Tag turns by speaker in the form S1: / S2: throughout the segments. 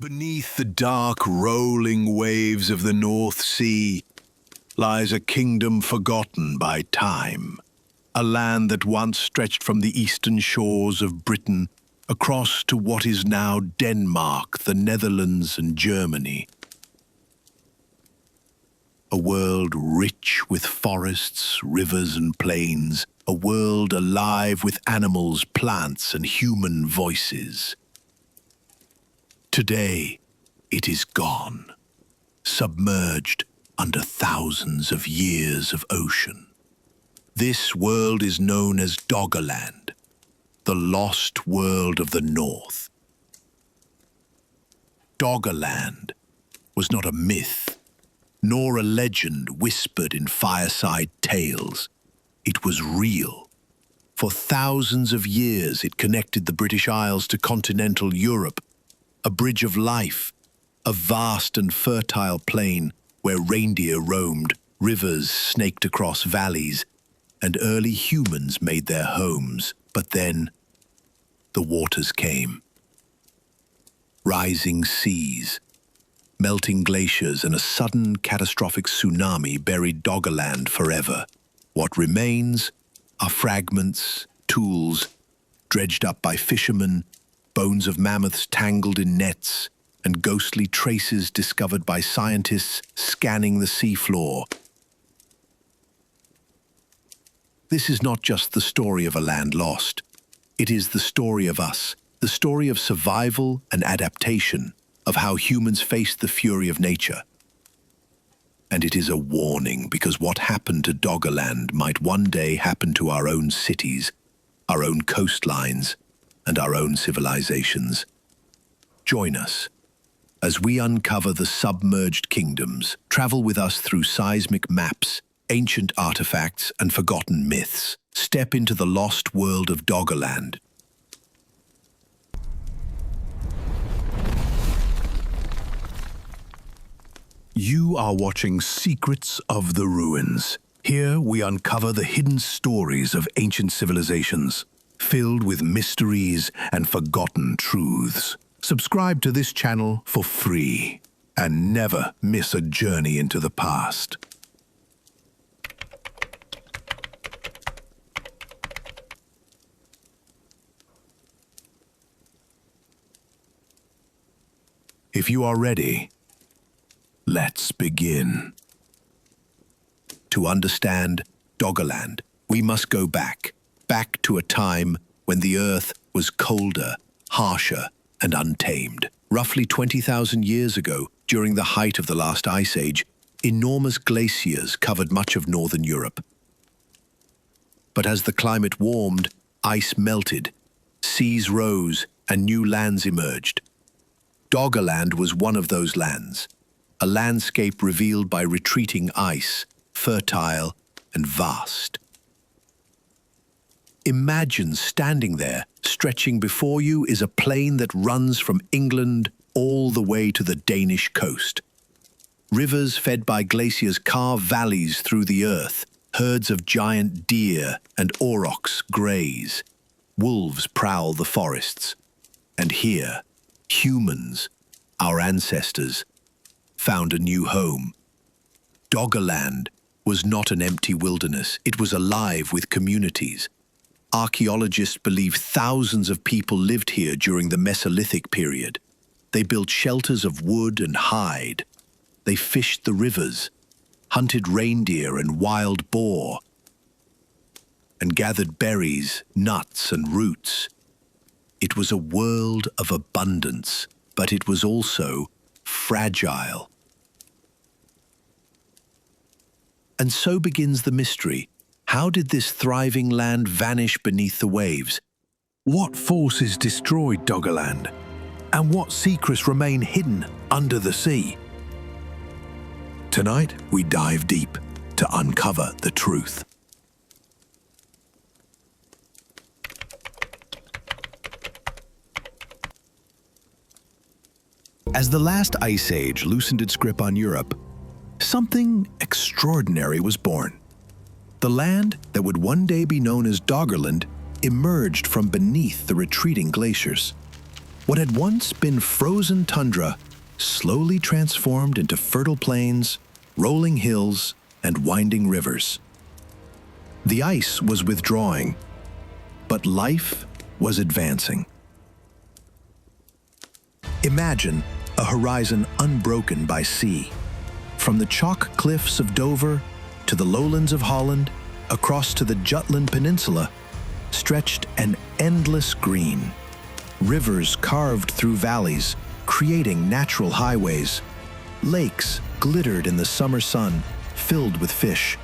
S1: Beneath the dark, rolling waves of the North Sea lies a kingdom forgotten by time, a land that once stretched from the eastern shores of Britain across to what is now Denmark, the Netherlands, and Germany. A world rich with forests, rivers, and plains, a world alive with animals, plants, and human voices. Today, it is gone, submerged under thousands of years of ocean. This world is known as Doggerland, the Lost World of the North. Doggerland was not a myth, nor a legend whispered in fireside tales. It was real. For thousands of years, it connected the British Isles to continental Europe, a bridge of life, a vast and fertile plain where reindeer roamed, rivers snaked across valleys, and early humans made their homes. But then, the waters came. Rising seas, melting glaciers, and a sudden catastrophic tsunami buried Doggerland forever. What remains are fragments, tools, dredged up by fishermen, bones of mammoths tangled in nets, and ghostly traces discovered by scientists scanning the seafloor. This is not just the story of a land lost. It is the story of us, the story of survival and adaptation, of how humans faced the fury of nature. And it is a warning, because what happened to Doggerland might one day happen to our own cities, our own coastlines, and our own civilizations. Join us as we uncover the submerged kingdoms, travel with us through seismic maps, ancient artifacts, and forgotten myths. Step into the lost world of Doggerland. You are watching Secrets of the Ruins. Here we uncover the hidden stories of ancient civilizations, filled with mysteries and forgotten truths. Subscribe to this channel for free and never miss a journey into the past. If you are ready, let's begin. To understand Doggerland, we must go back to a time when the Earth was colder, harsher, and untamed. Roughly 20,000 years ago, during the height of the last ice age, enormous glaciers covered much of northern Europe. But as the climate warmed, ice melted, seas rose, and new lands emerged. Doggerland was one of those lands, a landscape revealed by retreating ice, fertile and vast. Imagine standing there. Stretching before you is a plain that runs from England all the way to the Danish coast. Rivers fed by glaciers carve valleys through the earth. Herds of giant deer and aurochs graze. Wolves prowl the forests. And here, humans, our ancestors, found a new home. Doggerland was not an empty wilderness. It was alive with communities. Archaeologists believe thousands of people lived here during the Mesolithic period. They built shelters of wood and hide. They fished the rivers, hunted reindeer and wild boar, and gathered berries, nuts, and roots. It was a world of abundance, but it was also fragile. And so begins the mystery. How did this thriving land vanish beneath the waves? What forces destroyed Doggerland? And what secrets remain hidden under the sea? Tonight, we dive deep to uncover the truth. As the last ice age loosened its grip on Europe, something extraordinary was born. The land that would one day be known as Doggerland emerged from beneath the retreating glaciers. What had once been frozen tundra slowly transformed into fertile plains, rolling hills, and winding rivers. The ice was withdrawing, but life was advancing. Imagine a horizon unbroken by sea. From the chalk cliffs of Dover to the lowlands of Holland, across to the Jutland Peninsula, stretched an endless green. Rivers carved through valleys, creating natural highways. Lakes glittered in the summer sun, filled with fish.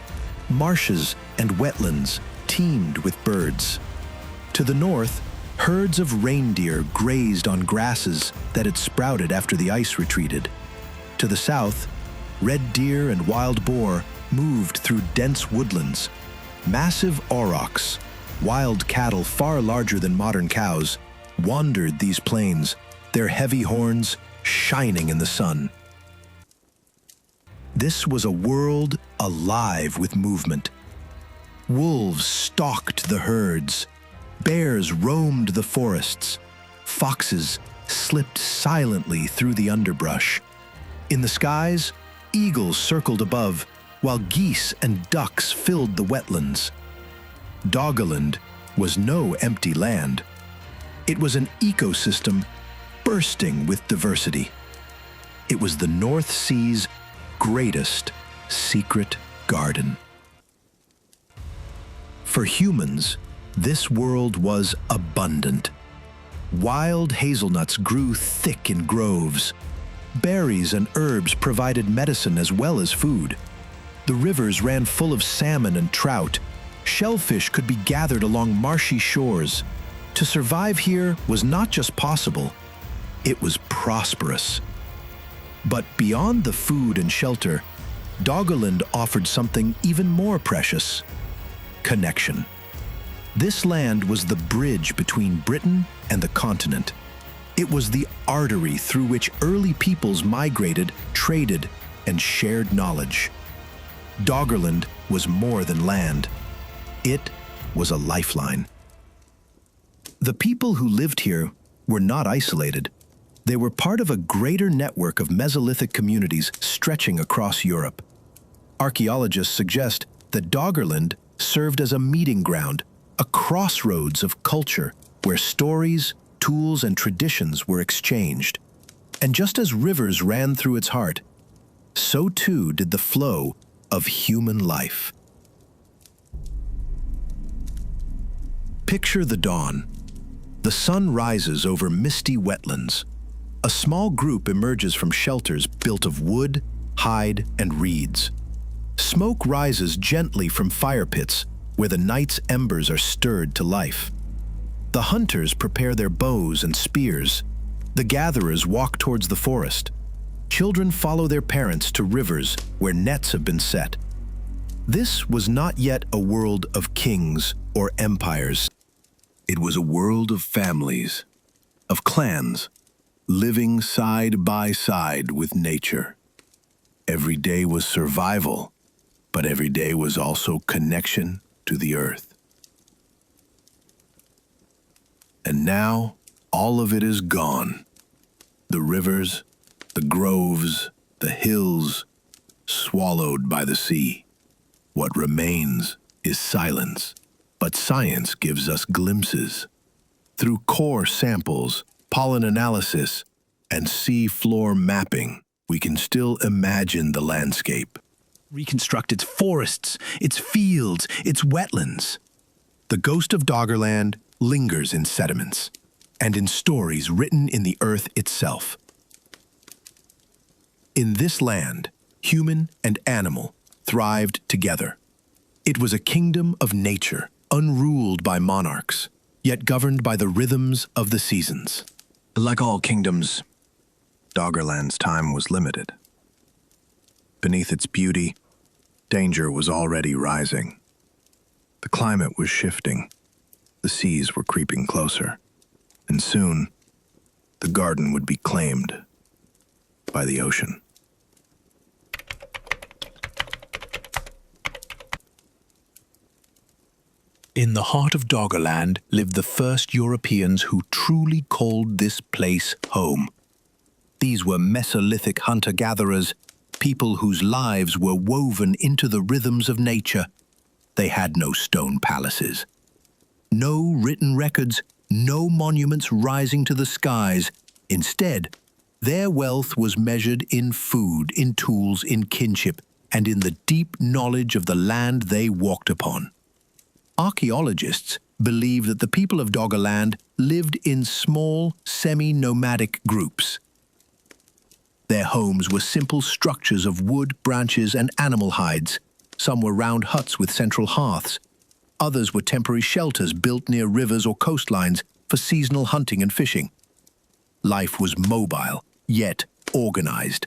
S1: Marshes and wetlands teemed with birds. To the north, herds of reindeer grazed on grasses that had sprouted after the ice retreated. To the south, red deer and wild boar moved through dense woodlands. Massive aurochs, wild cattle far larger than modern cows, wandered these plains, their heavy horns shining in the sun. This was a world alive with movement. Wolves stalked the herds, bears roamed the forests, foxes slipped silently through the underbrush. In the skies, eagles circled above, while geese and ducks filled the wetlands. Doggerland was no empty land. It was an ecosystem bursting with diversity. It was the North Sea's greatest secret garden. For humans, this world was abundant. Wild hazelnuts grew thick in groves. Berries and herbs provided medicine as well as food. The rivers ran full of salmon and trout. Shellfish could be gathered along marshy shores. To survive here was not just possible, it was prosperous. But beyond the food and shelter, Doggerland offered something even more precious: connection. This land was the bridge between Britain and the continent. It was the artery through which early peoples migrated, traded, and shared knowledge. Doggerland was more than land. It was a lifeline. The people who lived here were not isolated. They were part of a greater network of Mesolithic communities stretching across Europe. Archaeologists suggest that Doggerland served as a meeting ground, a crossroads of culture where stories, tools, and traditions were exchanged. And just as rivers ran through its heart, so too did the flow of human life. Picture the dawn. The sun rises over misty wetlands. A small group emerges from shelters built of wood, hide, and reeds. Smoke rises gently from fire pits where the night's embers are stirred to life. The hunters prepare their bows and spears. The gatherers walk towards the forest. Children follow their parents to rivers where nets have been set. This was not yet a world of kings or empires. It was a world of families, of clans, living side by side with nature. Every day was survival, but every day was also connection to the earth. And now, all of it is gone. The rivers, the groves, the hills, swallowed by the sea. What remains is silence, but science gives us glimpses. Through core samples, pollen analysis, and sea floor mapping, we can still imagine the landscape. Reconstruct its forests, its fields, its wetlands. The ghost of Doggerland lingers in sediments and in stories written in the earth itself. In this land, human and animal thrived together. It was a kingdom of nature, unruled by monarchs, yet governed by the rhythms of the seasons. Like all kingdoms, Doggerland's time was limited. Beneath its beauty, danger was already rising. The climate was shifting. The seas were creeping closer. And soon, the garden would be claimed by the ocean. In the heart of Doggerland lived the first Europeans who truly called this place home. These were Mesolithic hunter-gatherers, people whose lives were woven into the rhythms of nature. They had no stone palaces, no written records, no monuments rising to the skies. Instead, their wealth was measured in food, in tools, in kinship, and in the deep knowledge of the land they walked upon. Archaeologists believe that the people of Doggerland lived in small, semi-nomadic groups. Their homes were simple structures of wood, branches, and animal hides. Some were round huts with central hearths. Others were temporary shelters built near rivers or coastlines for seasonal hunting and fishing. Life was mobile, yet organized.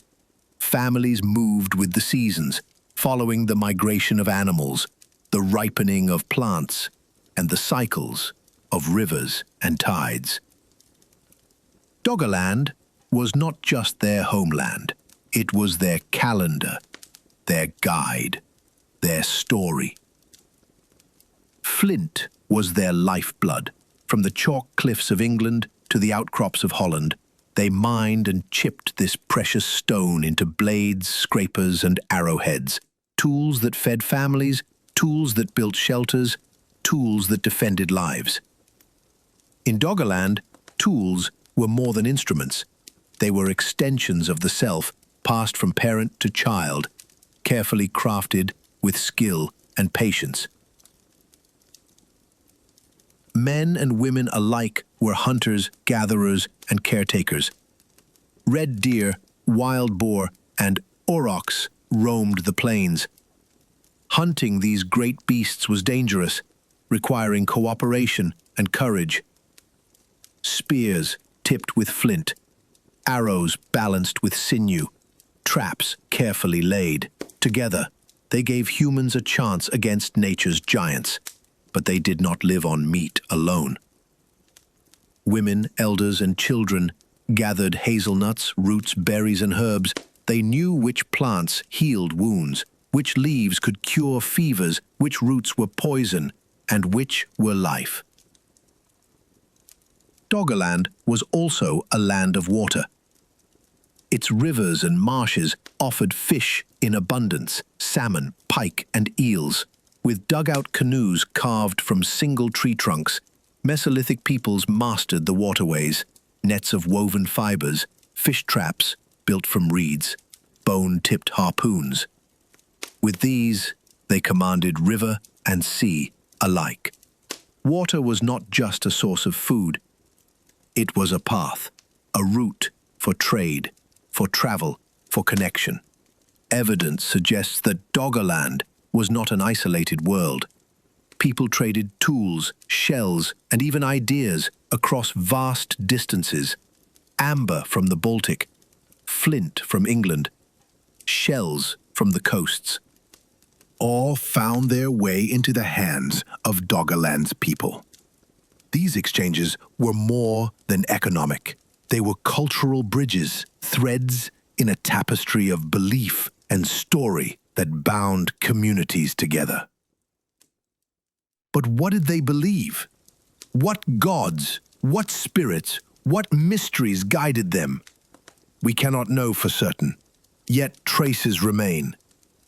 S1: Families moved with the seasons, following the migration of animals, the ripening of plants, and the cycles of rivers and tides. Doggerland was not just their homeland. It was their calendar, their guide, their story. Flint was their lifeblood. From the chalk cliffs of England to the outcrops of Holland, they mined and chipped this precious stone into blades, scrapers, and arrowheads, tools that fed families, tools that built shelters, tools that defended lives. In Doggerland, tools were more than instruments. They were extensions of the self, passed from parent to child, carefully crafted with skill and patience. Men and women alike were hunters, gatherers, and caretakers. Red deer, wild boar, and aurochs roamed the plains. Hunting these great beasts was dangerous, requiring cooperation and courage. Spears tipped with flint, arrows balanced with sinew, traps carefully laid. Together, they gave humans a chance against nature's giants, but they did not live on meat alone. Women, elders, and children gathered hazelnuts, roots, berries, and herbs. They knew which plants healed wounds, which leaves could cure fevers, which roots were poison, and which were life. Doggerland was also a land of water. Its rivers and marshes offered fish in abundance, salmon, pike, and eels. With dugout canoes carved from single tree trunks, Mesolithic peoples mastered the waterways, nets of woven fibers, fish traps built from reeds, bone-tipped harpoons. With these, they commanded river and sea alike. Water was not just a source of food. It was a path, a route for trade, for travel, for connection. Evidence suggests that Doggerland was not an isolated world. People traded tools, shells, and even ideas across vast distances. Amber from the Baltic, flint from England, shells from the coasts. All found their way into the hands of Doggerland's people. These exchanges were more than economic. They were cultural bridges, threads in a tapestry of belief and story that bound communities together. But what did they believe? What gods, what spirits, what mysteries guided them? We cannot know for certain, yet traces remain.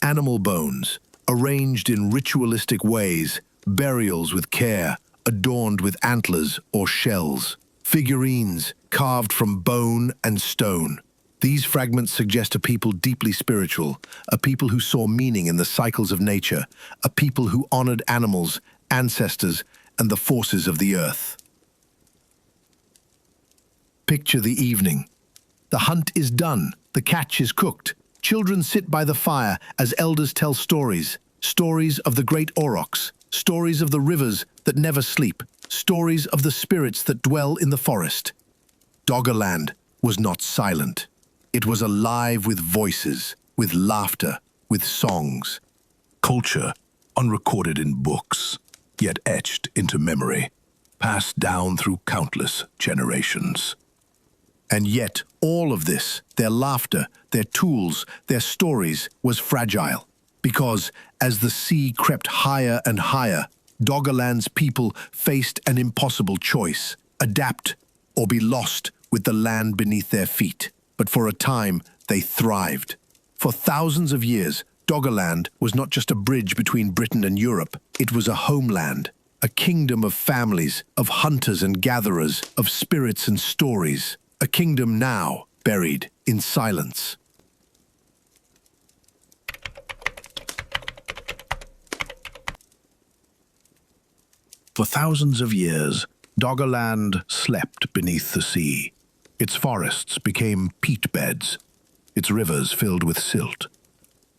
S1: Animal bones, arranged in ritualistic ways, burials with care, adorned with antlers or shells, figurines carved from bone and stone. These fragments suggest a people deeply spiritual, a people who saw meaning in the cycles of nature, a people who honored animals, ancestors, and the forces of the earth. Picture the evening. The hunt is done, the catch is cooked. Children sit by the fire as elders tell stories, stories of the great aurochs, stories of the rivers that never sleep, stories of the spirits that dwell in the forest. Doggerland was not silent. It was alive with voices, with laughter, with songs. Culture, unrecorded in books, yet etched into memory, passed down through countless generations. And yet, all of this, their laughter, their tools, their stories, was fragile. Because as the sea crept higher and higher, Doggerland's people faced an impossible choice: adapt or be lost with the land beneath their feet. But for a time, they thrived. For thousands of years, Doggerland was not just a bridge between Britain and Europe. It was a homeland, a kingdom of families, of hunters and gatherers, of spirits and stories. A kingdom now buried in silence. For thousands of years, Doggerland slept beneath the sea. Its forests became peat beds, its rivers filled with silt.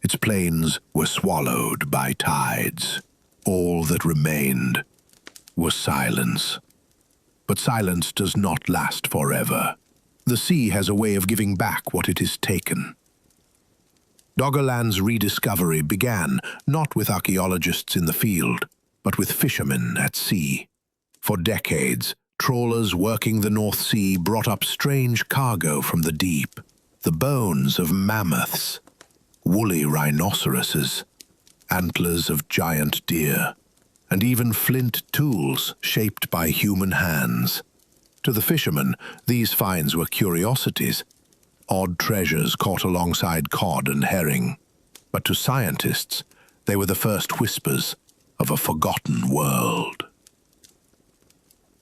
S1: Its plains were swallowed by tides. All that remained was silence. But silence does not last forever. The sea has a way of giving back what it has taken. Doggerland's rediscovery began not with archaeologists in the field, but with fishermen at sea. For decades, trawlers working the North Sea brought up strange cargo from the deep. The bones of mammoths, woolly rhinoceroses, antlers of giant deer, and even flint tools shaped by human hands. To the fishermen, these finds were curiosities, odd treasures caught alongside cod and herring. But to scientists, they were the first whispers of a forgotten world.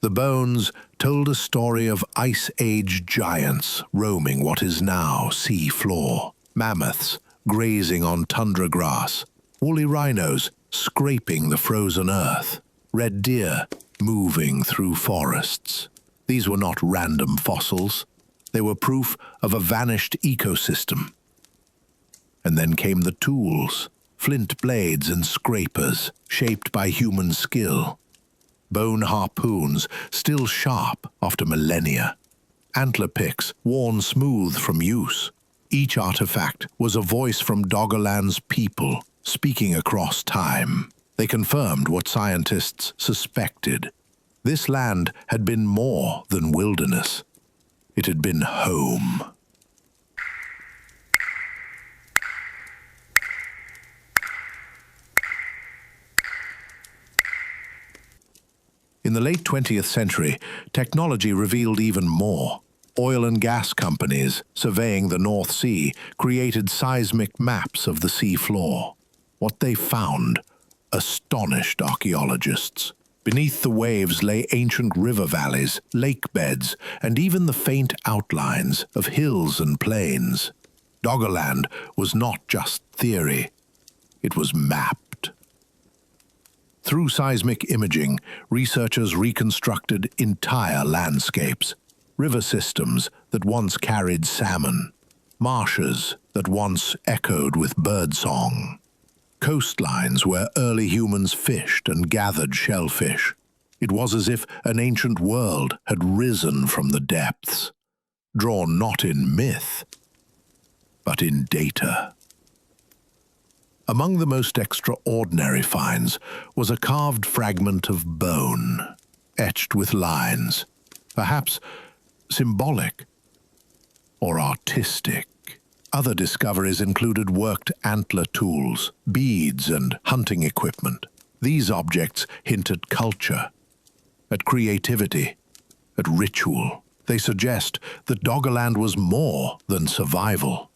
S1: The bones told a story of Ice Age giants roaming what is now sea floor, mammoths grazing on tundra grass, woolly rhinos scraping the frozen earth, red deer moving through forests. These were not random fossils. They were proof of a vanished ecosystem. And then came the tools, flint blades and scrapers, shaped by human skill. Bone harpoons, still sharp after millennia. Antler picks, worn smooth from use. Each artifact was a voice from Doggerland's people, speaking across time. They confirmed what scientists suspected. This land had been more than wilderness. It had been home. In the late 20th century, technology revealed even more. Oil and gas companies surveying the North Sea created seismic maps of the sea floor. What they found astonished archaeologists. Beneath the waves lay ancient river valleys, lake beds, and even the faint outlines of hills and plains. Doggerland was not just theory, it was mapped. Through seismic imaging, researchers reconstructed entire landscapes, river systems that once carried salmon, marshes that once echoed with birdsong, coastlines where early humans fished and gathered shellfish. It was as if an ancient world had risen from the depths, drawn not in myth, but in data. Among the most extraordinary finds was a carved fragment of bone, etched with lines, perhaps symbolic or artistic. Other discoveries included worked antler tools, beads, and hunting equipment. These objects hinted culture, at creativity, at ritual. They suggest that Doggerland was more than survival.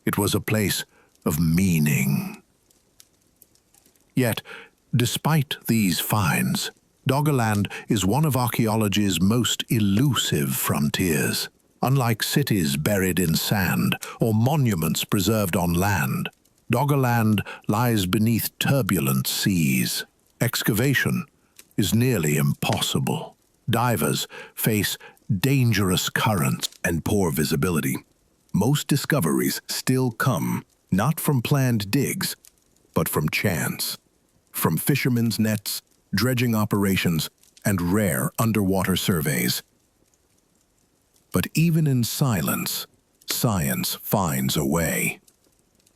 S1: It was a place of meaning. Yet, despite these finds, Doggerland is one of archaeology's most elusive frontiers. Unlike cities buried in sand or monuments preserved on land, Doggerland lies beneath turbulent seas. Excavation is nearly impossible. Divers face dangerous currents and poor visibility. Most discoveries still come not from planned digs, but from chance, from fishermen's nets, dredging operations, and rare underwater surveys. But even in silence, science finds a way.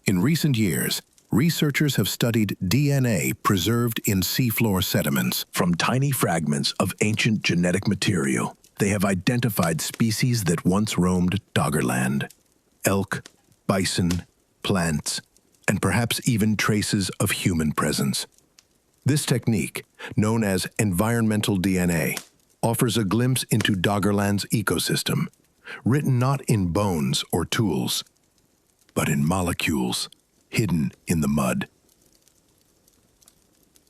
S1: In recent years, researchers have studied DNA preserved in seafloor sediments. From tiny fragments of ancient genetic material, they have identified species that once roamed Doggerland: elk, bison, plants, and perhaps even traces of human presence. This technique, known as environmental DNA, offers a glimpse into Doggerland's ecosystem, written not in bones or tools, but in molecules hidden in the mud.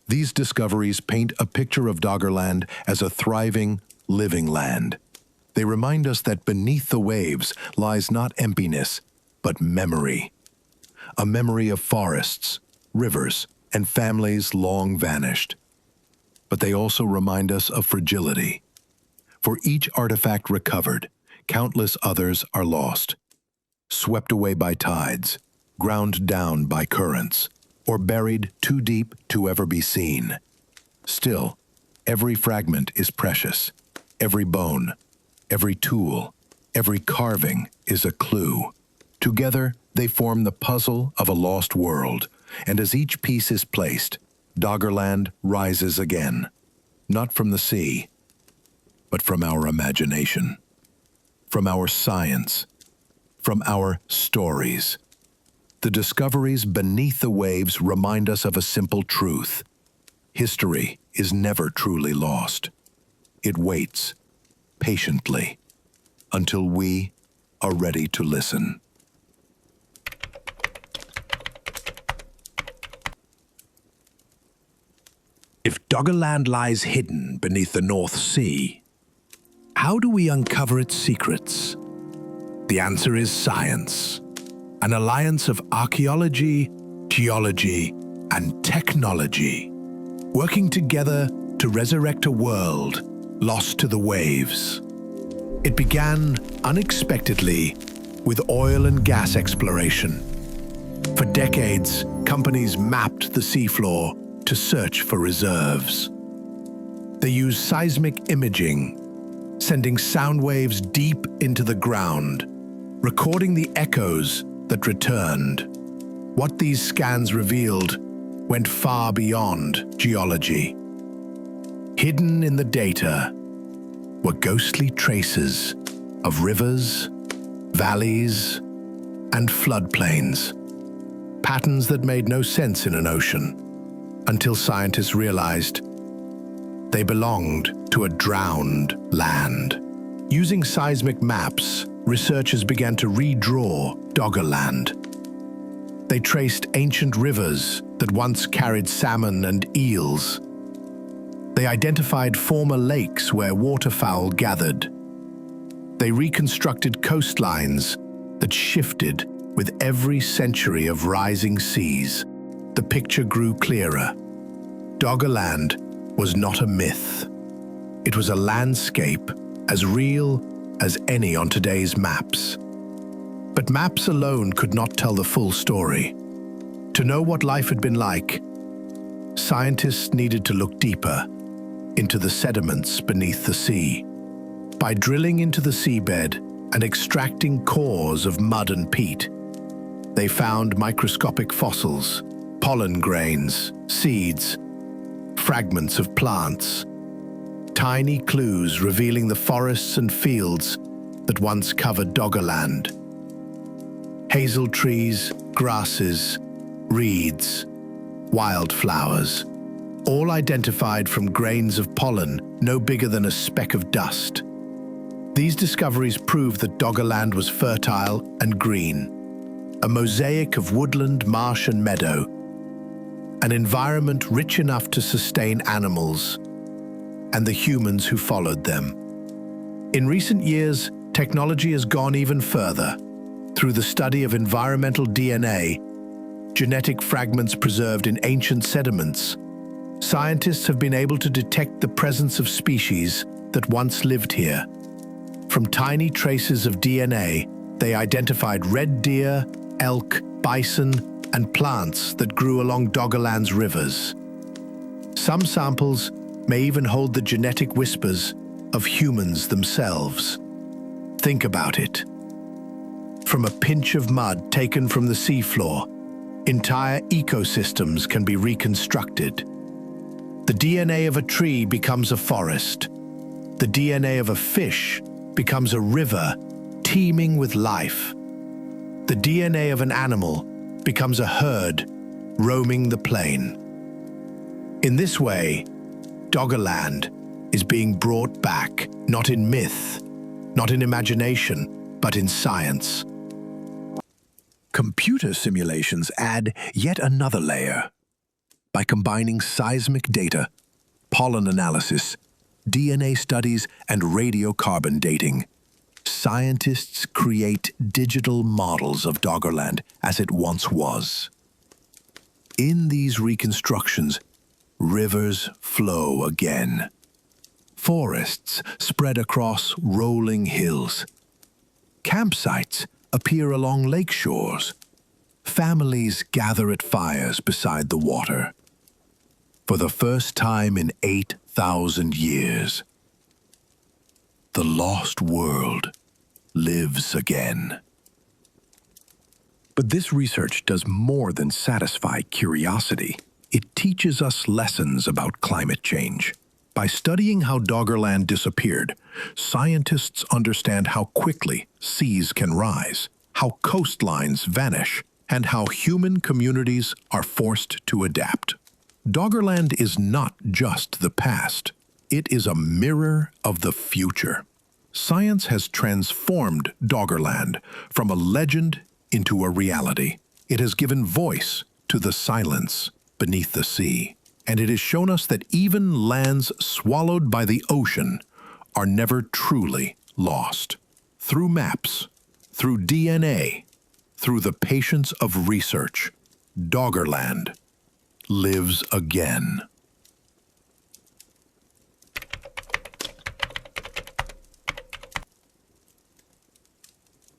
S1: These discoveries paint a picture of Doggerland as a thriving, living land. They remind us that beneath the waves lies not emptiness, but memory. A memory of forests, rivers, and families long vanished. But they also remind us of fragility. For each artifact recovered, countless others are lost, swept away by tides, ground down by currents, or buried too deep to ever be seen. Still, every fragment is precious. Every bone, every tool, every carving is a clue. Together, they form the puzzle of a lost world, and as each piece is placed, Doggerland rises again, not from the sea, but from our imagination, from our science, from our stories. The discoveries beneath the waves remind us of a simple truth. History is never truly lost. It waits, patiently, until we are ready to listen. If Doggerland lies hidden beneath the North Sea, how do we uncover its secrets? The answer is science, an alliance of archaeology, geology, and technology, working together to resurrect a world lost to the waves. It began unexpectedly with oil and gas exploration. For decades, companies mapped the seafloor to search for reserves. They used seismic imaging, sending sound waves deep into the ground, recording the echoes that returned. What these scans revealed went far beyond geology. Hidden in the data were ghostly traces of rivers, valleys, and floodplains, patterns that made no sense in an ocean, until scientists realized they belonged to a drowned land. Using seismic maps, researchers began to redraw Doggerland. They traced ancient rivers that once carried salmon and eels. They identified former lakes where waterfowl gathered. They reconstructed coastlines that shifted with every century of rising seas. The picture grew clearer. Doggerland was not a myth. It was a landscape as real as any on today's maps. But maps alone could not tell the full story. To know what life had been like, scientists needed to look deeper into the sediments beneath the sea. By drilling into the seabed and extracting cores of mud and peat, they found microscopic fossils, pollen grains, seeds, fragments of plants, tiny clues revealing the forests and fields that once covered Doggerland. Hazel trees, grasses, reeds, wildflowers, all identified from grains of pollen no bigger than a speck of dust. These discoveries prove that Doggerland was fertile and green, a mosaic of woodland, marsh, and meadow, an environment rich enough to sustain animals and the humans who followed them. In recent years, technology has gone even further. Through the study of environmental DNA, genetic fragments preserved in ancient sediments, scientists have been able to detect the presence of species that once lived here. From tiny traces of DNA, they identified red deer, elk, bison, and plants that grew along Doggerland's rivers. Some samples may even hold the genetic whispers of humans themselves. Think about it. From a pinch of mud taken from the seafloor, entire ecosystems can be reconstructed. The DNA of a tree becomes a forest. The DNA of a fish becomes a river teeming with life. The DNA of an animal becomes a herd roaming the plain. In this way, Doggerland is being brought back, not in myth, not in imagination, but in science. Computer simulations add yet another layer. By combining seismic data, pollen analysis, DNA studies, and radiocarbon dating, scientists create digital models of Doggerland as it once was. In these reconstructions, rivers flow again. Forests spread across rolling hills. Campsites appear along lake shores. Families gather at fires beside the water. For the first time in 8,000 years, the lost world lives again. But this research does more than satisfy curiosity. It teaches us lessons about climate change. By studying how Doggerland disappeared, scientists understand how quickly seas can rise, how coastlines vanish, and how human communities are forced to adapt. Doggerland is not just the past. It is a mirror of the future. Science has transformed Doggerland from a legend into a reality. It has given voice to the silence beneath the sea. And it has shown us that even lands swallowed by the ocean are never truly lost. Through maps, through DNA, through the patience of research, Doggerland lives again.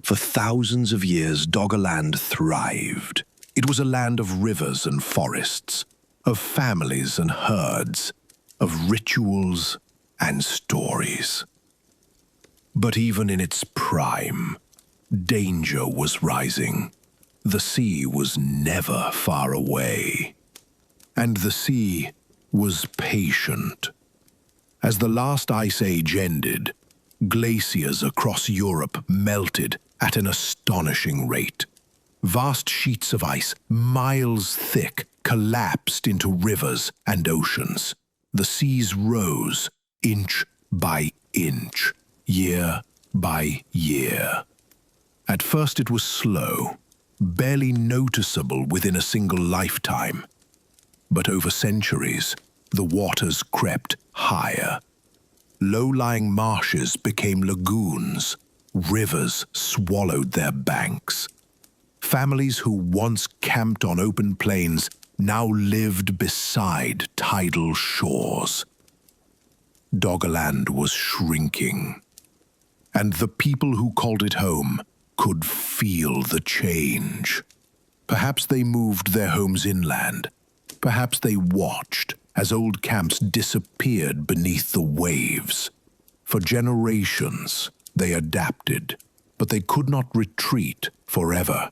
S1: For thousands of years, Doggerland thrived. It was a land of rivers and forests, of families and herds, of rituals and stories. But even in its prime, danger was rising. The sea was never far away. And the sea was patient. As the last ice age ended, glaciers across Europe melted at an astonishing rate. Vast sheets of ice, miles thick, collapsed into rivers and oceans. The seas rose inch by inch, year by year. At first it was slow, barely noticeable within a single lifetime. But over centuries, the waters crept higher. Low-lying marshes became lagoons. Rivers swallowed their banks. Families who once camped on open plains now lived beside tidal shores. Doggerland was shrinking, and the people who called it home could feel the change. Perhaps they moved their homes inland. Perhaps they watched as old camps disappeared beneath the waves. For generations, they adapted, but they could not retreat forever.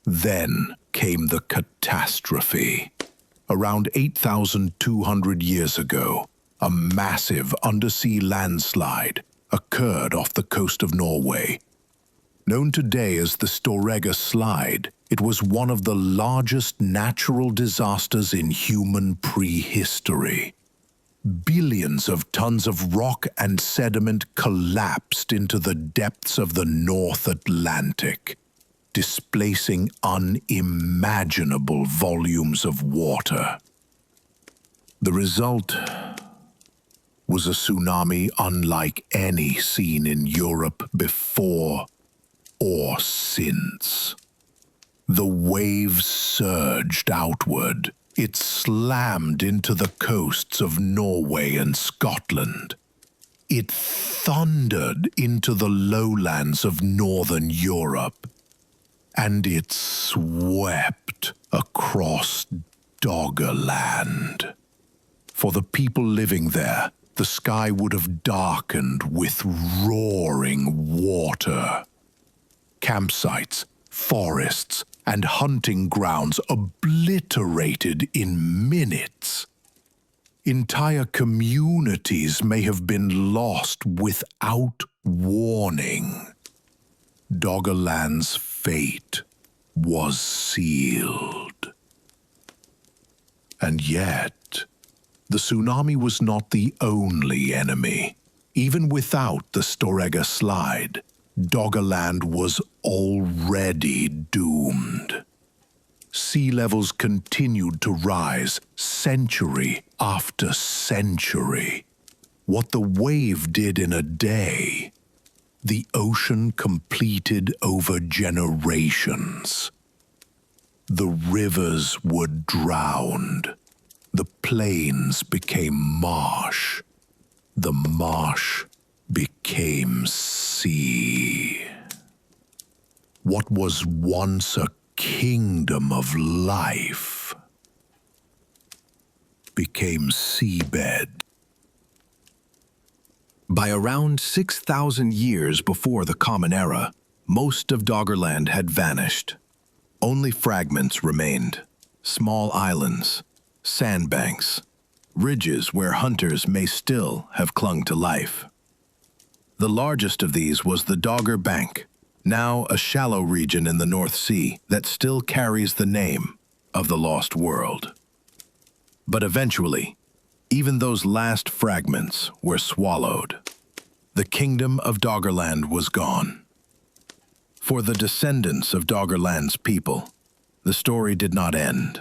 S1: Then came the catastrophe. Around 8,200 years ago, a massive undersea landslide occurred off the coast of Norway. Known today as the Storegga slide, it was one of the largest natural disasters in human prehistory. Billions of tons of rock and sediment collapsed into the depths of the North Atlantic, displacing unimaginable volumes of water. The result was a tsunami unlike any seen in Europe before or since. The waves surged outward. It slammed into the coasts of Norway and Scotland. It thundered into the lowlands of northern Europe. And it swept across Doggerland. For the people living there, the sky would have darkened with roaring water. Campsites, forests, and hunting grounds obliterated in minutes. Entire communities may have been lost without warning. Doggerland's fate was sealed. And yet, the tsunami was not the only enemy. Even without the Storegga slide, Doggerland was already doomed. Sea levels continued to rise century after century. What the wave did in a day, the ocean completed over generations. The rivers were drowned. The plains became marsh. The marsh became sea. What was once a kingdom of life became seabed.
S2: By around 6,000 years before the Common Era, most of Doggerland had vanished. Only fragments remained, small islands, sandbanks, ridges where hunters may still have clung to life. The largest of these was the Dogger Bank, now a shallow region in the North Sea that still carries the name of the Lost World. But eventually, even those last fragments were swallowed. The kingdom of Doggerland was gone. For the descendants of Doggerland's people, the story did not end.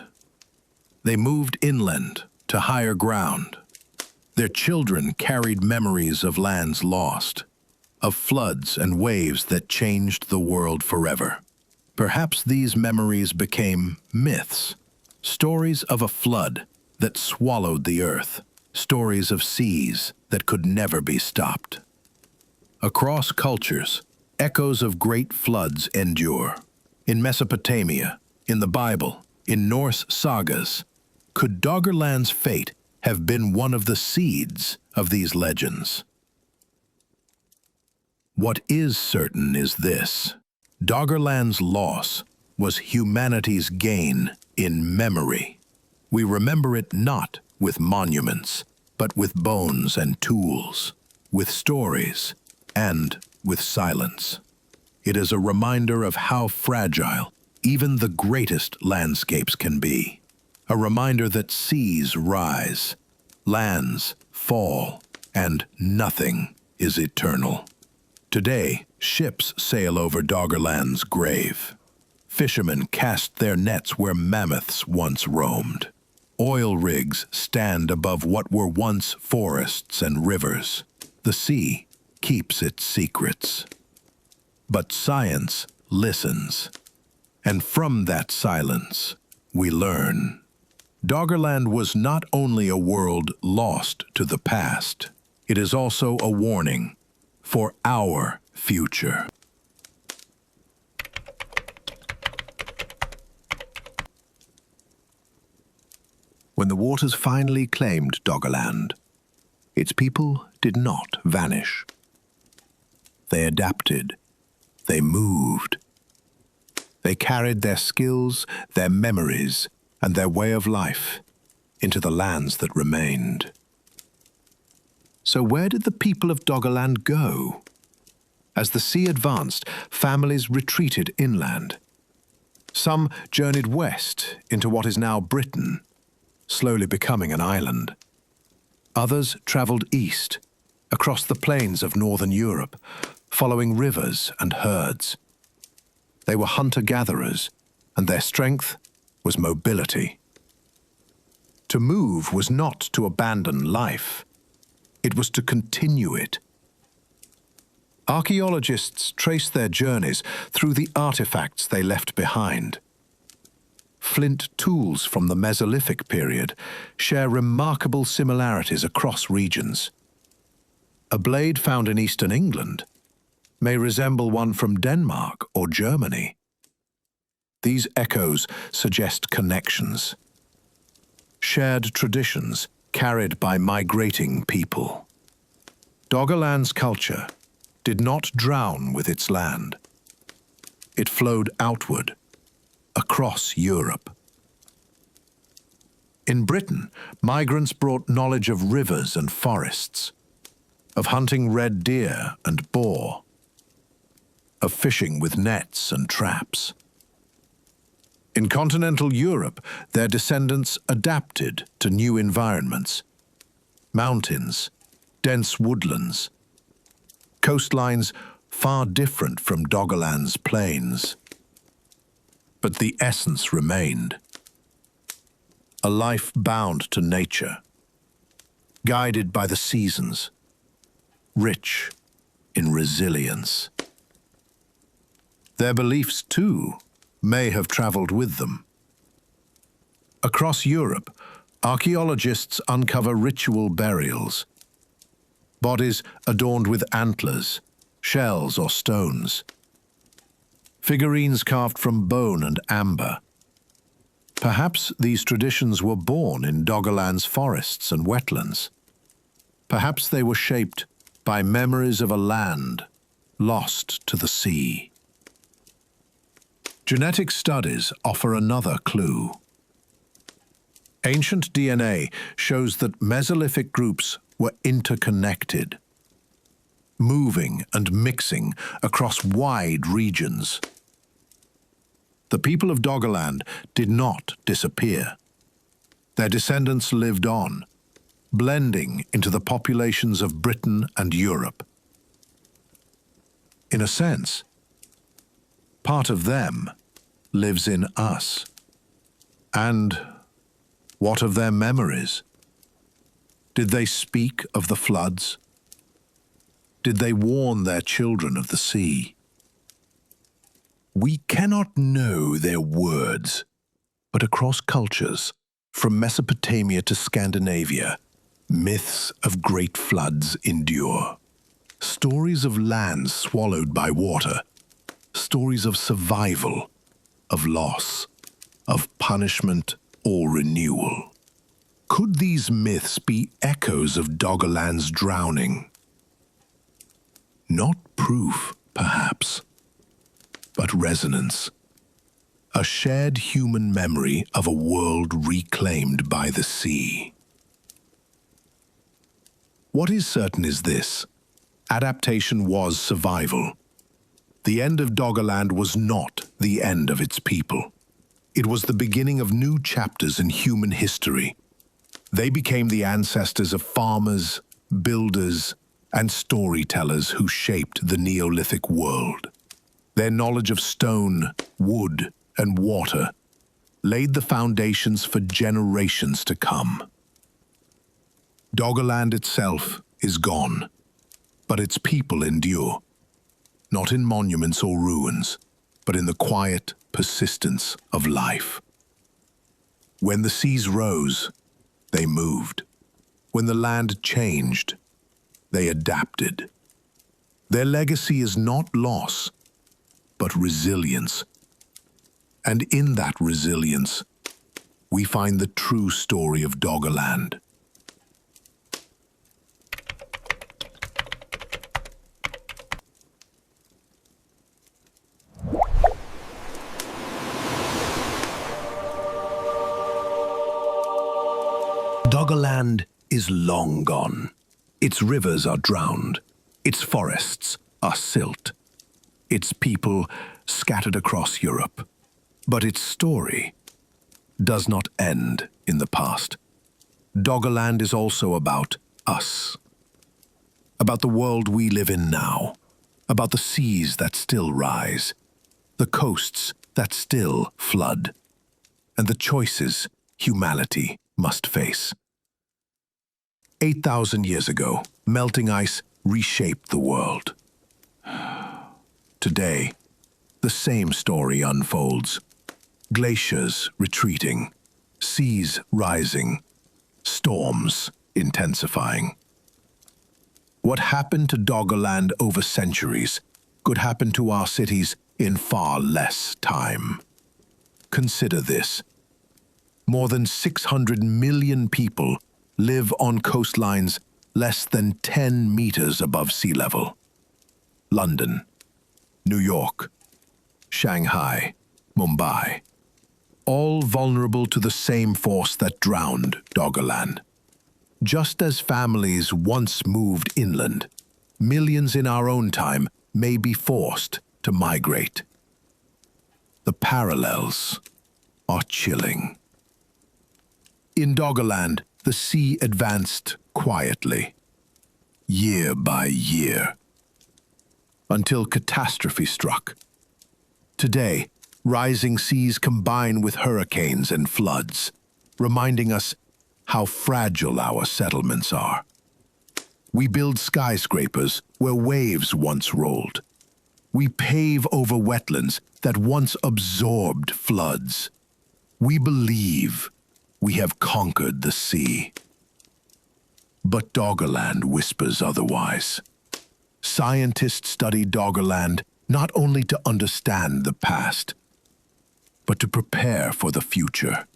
S2: They moved inland to higher ground. Their children carried memories of lands lost, of floods and waves that changed the world forever. Perhaps these memories became myths, stories of a flood that swallowed the earth, stories of seas that could never be stopped. Across cultures, echoes of great floods endure. In Mesopotamia, in the Bible, in Norse sagas, could Doggerland's fate have been one of the seeds of these legends? What is certain is this: Doggerland's loss was humanity's gain in memory. We remember it not with monuments, but with bones and tools, with stories, and with silence. It is a reminder of how fragile even the greatest landscapes can be. A reminder that seas rise, lands fall, and nothing is eternal. Today, ships sail over Doggerland's grave. Fishermen cast their nets where mammoths once roamed. Oil rigs stand above what were once forests and rivers. The sea keeps its secrets. But science listens, and from that silence, we learn. Doggerland was not only a world lost to the past, it is also a warning for our future. When the waters finally claimed Doggerland, its people did not vanish. They adapted, they moved. They carried their skills, their memories, and their way of life into the lands that remained. So where did the people of Doggerland go? As the sea advanced, families retreated inland. Some journeyed west into what is now Britain, slowly becoming an island. Others traveled east, across the plains of northern Europe, following rivers and herds. They were hunter-gatherers, and their strength was mobility. To move was not to abandon life. It was to continue it. Archaeologists trace their journeys through the artifacts they left behind. Flint tools from the Mesolithic period share remarkable similarities across regions. A blade found in eastern England may resemble one from Denmark or Germany. These echoes suggest connections, shared traditions carried by migrating people. Doggerland's culture did not drown with its land. It flowed outward, across Europe. In Britain, migrants brought knowledge of rivers and forests, of hunting red deer and boar, of fishing with nets and traps. In continental Europe, their descendants adapted to new environments. Mountains, dense woodlands, coastlines far different from Doggerland's plains. But the essence remained. A life bound to nature, guided by the seasons, rich in resilience. Their beliefs, too, may have traveled with them. Across Europe, archaeologists uncover ritual burials, bodies adorned with antlers, shells or stones, figurines carved from bone and amber. Perhaps these traditions were born in Doggerland's forests and wetlands. Perhaps they were shaped by memories of a land lost to the sea. Genetic studies offer another clue. Ancient DNA shows that Mesolithic groups were interconnected, moving and mixing across wide regions. The people of Doggerland did not disappear. Their descendants lived on, blending into the populations of Britain and Europe. In a sense, part of them lives in us. And what of their memories? Did they speak of the floods? Did they warn their children of the sea? We cannot know their words, but across cultures, from Mesopotamia to Scandinavia, myths of great floods endure. Stories of lands swallowed by water, stories of survival, of loss, of punishment or renewal. Could these myths be echoes of Doggerland's drowning? Not proof, perhaps, but resonance. A shared human memory of a world reclaimed by the sea. What is certain is this: adaptation was survival. The end of Doggerland was not the end of its people. It was the beginning of new chapters in human history. They became the ancestors of farmers, builders, and storytellers who shaped the Neolithic world. Their knowledge of stone, wood, and water laid the foundations for generations to come. Doggerland itself is gone, but its people endure, not in monuments or ruins, but in the quiet persistence of life. When the seas rose, they moved. When the land changed, they adapted. Their legacy is not loss, but resilience. And in that resilience, we find the true story of Doggerland. Doggerland is long gone. Its rivers are drowned. Its forests are silt. Its people scattered across Europe. But its story does not end in the past. Doggerland is also about us. About the world we live in now. About the seas that still rise. The coasts that still flood. And the choices humanity must face. 8,000 years ago, melting ice reshaped the world. Today, the same story unfolds. Glaciers retreating, seas rising, storms intensifying. What happened to Doggerland over centuries could happen to our cities in far less time. Consider this. More than 600 million people live on coastlines less than 10 meters above sea level. London, New York, Shanghai, Mumbai, all vulnerable to the same force that drowned Doggerland. Just as families once moved inland, millions in our own time may be forced to migrate. The parallels are chilling. In Doggerland, the sea advanced quietly, year by year, until catastrophe struck. Today, rising seas combine with hurricanes and floods, reminding us how fragile our settlements are. We build skyscrapers where waves once rolled. We pave over wetlands that once absorbed floods. We believe we have conquered the sea. But Doggerland whispers otherwise. Scientists study Doggerland not only to understand the past, but to prepare for the future.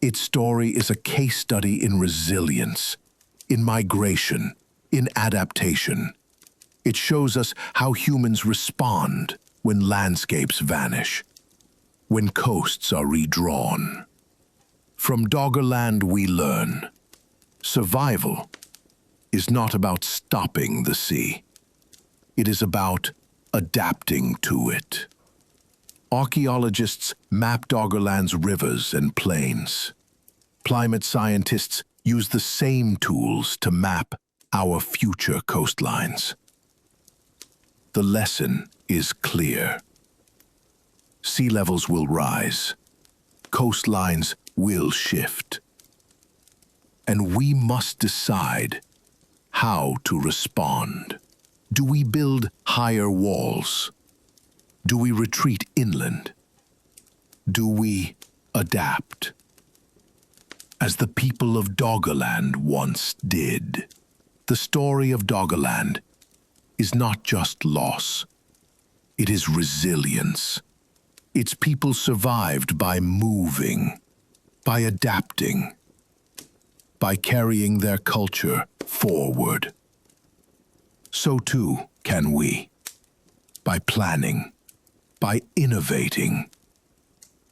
S2: Its story is a case study in resilience, in migration, in adaptation. It shows us how humans respond when landscapes vanish, when coasts are redrawn. From Doggerland we learn, survival is not about stopping the sea. It is about adapting to it. Archaeologists map Doggerland's rivers and plains. Climate scientists use the same tools to map our future coastlines. The lesson is clear. Sea levels will rise. Coastlines will shift. And we must decide how to respond. Do we build higher walls? Do we retreat inland? Do we adapt? As the people of Doggerland once did. The story of Doggerland is not just loss. It is resilience. Its people survived by moving, by adapting, by carrying their culture forward. So too can we, by planning, by innovating,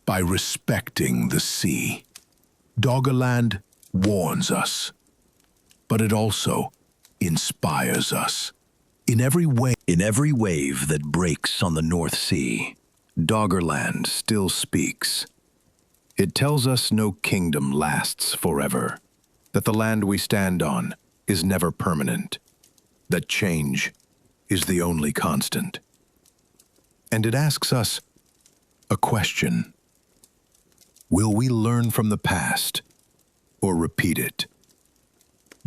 S2: by respecting the sea. Doggerland warns us, but it also inspires us. In every wave that breaks on the North Sea, Doggerland still speaks. It tells us no kingdom lasts forever, that the land we stand on is never permanent, that change is the only constant. And it asks us a question. Will we learn from the past or repeat it?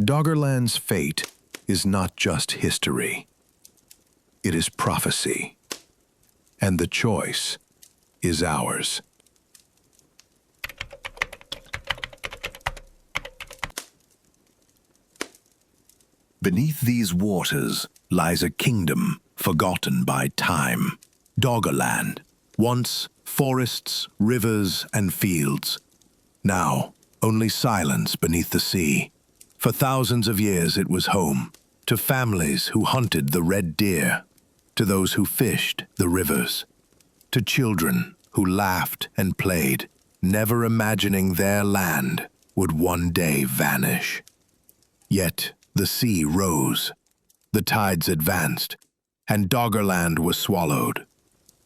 S2: Doggerland's fate is not just history. It is prophecy. And the choice is ours. Beneath these waters lies a kingdom forgotten by time. Doggerland, once forests, rivers, and fields. Now, only silence beneath the sea. For thousands of years it was home to families who hunted the red deer, to those who fished the rivers, to children who laughed and played, never imagining their land would one day vanish. Yet the sea rose, the tides advanced, and Doggerland was swallowed.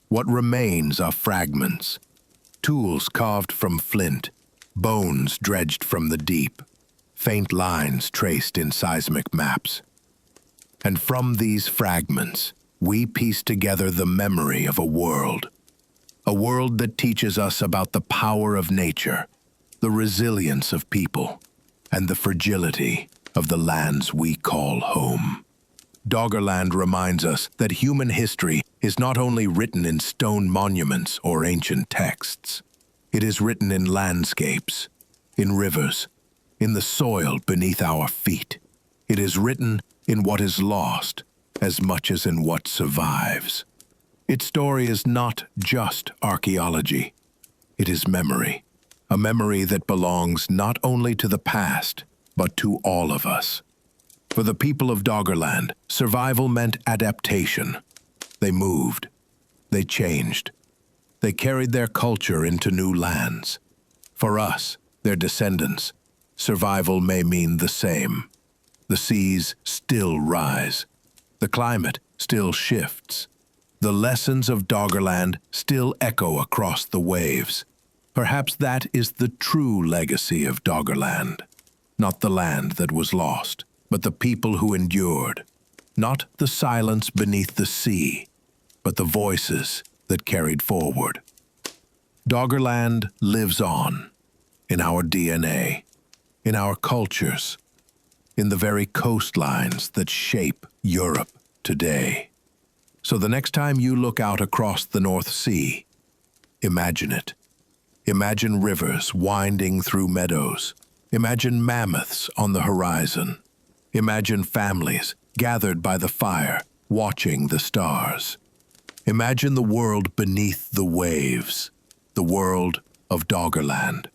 S2: What remains are fragments, tools carved from flint, bones dredged from the deep, faint lines traced in seismic maps. And from these fragments, we piece together the memory of a world that teaches us about the power of nature, the resilience of people, and the fragility of the lands we call home. Doggerland reminds us that human history is not only written in stone monuments or ancient texts. It is written in landscapes, in rivers, in the soil beneath our feet. It is written in what is lost as much as in what survives. Its story is not just archaeology. It is memory, a memory that belongs not only to the past, but to all of us. For the people of Doggerland, survival meant adaptation. They moved. They changed. They carried their culture into new lands. For us, their descendants, survival may mean the same. The seas still rise. The climate still shifts. The lessons of Doggerland still echo across the waves.
S1: Perhaps that is the true legacy of Doggerland. Not the land that was lost, but the people who endured. Not the silence beneath the sea, but the voices that carried forward. Doggerland lives on, in our DNA, in our cultures, in the very coastlines that shape Europe today. So the next time you look out across the North Sea, imagine it. Imagine rivers winding through meadows. Imagine mammoths on the horizon. Imagine families gathered by the fire, watching the stars. Imagine the world beneath the waves, the world of Doggerland,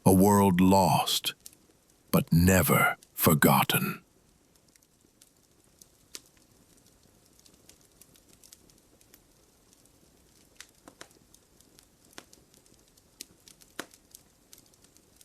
S1: a world lost, but never forgotten.